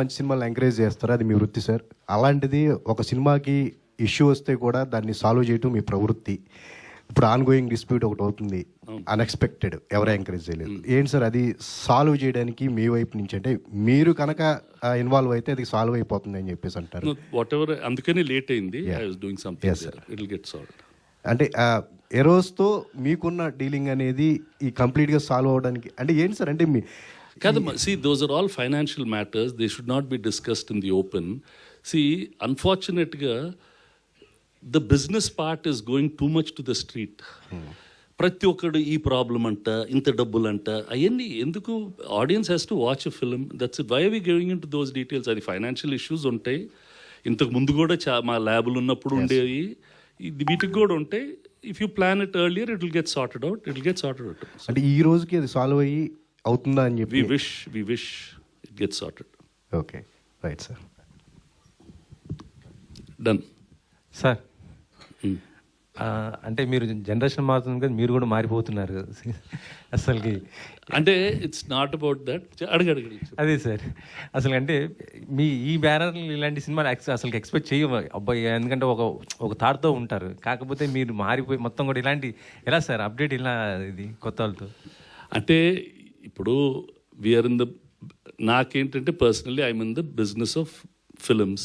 మంచి సినిమాలు ఎంకరేజ్ చేస్తారు, అది మీ వృత్తి సార్. అలాంటిది ఒక సినిమాకి ఇష్యూ వస్తే కూడా దాన్ని సాల్వ్ చేయటం మీ ప్రవృత్తి. ఇప్పుడు ఆన్ గోయింగ్ డిస్ప్యూట్ ఒకటి అవుతుంది, అన్ఎక్స్పెక్టెడ్, ఎవరు ఎంకరేజ్ చేయలేదు. ఏంటి సార్ అది సాల్వ్ చేయడానికి మీ వైపు నుంచి, అంటే మీరు కనుక ఇన్వాల్వ్ అయితే అది సాల్వ్ అయిపోతుంది అని చెప్పేసి అంటారు? వాట్ ఎవర్, అందుకని లేట్ అయింది. I was doing something, it will get solved. అంటే ఎరోస్తో మీకున్న డీలింగ్ అనేది ఈ కంప్లీట్గా సాల్వ్ అవ్వడానికి అంటే ఏంటి సార్? అంటే మీ కాదు, see, those are all financial matters. They should not be discussed in the open. See, unfortunately, the business part is going too much to the street. ప్రతి ఒక్కడు ఈ ప్రాబ్లం అంట, ఇంత డబ్బులు అంట, అవన్నీ ఎందుకు? Audience has to watch a film, that's it. Why are we going into those details? అది ఫైనాన్షియల్ ఇష్యూస్ ఉంటాయి, ఇంతకు ముందు కూడా మా ల్యాబులు ఉన్నప్పుడు ఉండేవి, వీటికి కూడా ఉంటాయి. If you plan it earlier, it will get sorted out. అంటే ఈ రోజుకి అది సాల్వ్ అయ్యి అవుతుందా అని చెప్పి we wish it gets sorted. Okay, right sir. Done. Sir, అంటే మీరు జనరేషన్ మారుతుంది కదా, మీరు కూడా మారిపోతున్నారు కదా అసలుకి. అంటే ఇట్స్ నాట్ అబౌట్ దట్. అడగడు. అదే సార్, అసలు అంటే ఈ బ్యానర్ ఇలాంటి సినిమాలు అసలు ఎక్స్పెక్ట్ చేయము అబ్బాయి, ఎందుకంటే ఒక థాట్తో ఉంటారు. కాకపోతే మీరు మారిపోయి మొత్తం కూడా ఇలాంటి ఎలా సార్ అప్డేట్ ఇలా ఇది కొత్త వాళ్ళతో? అంటే ఇప్పుడు వీఆర్ ఇన్ ద, నాకేంటంటే personally I'm in the business of films.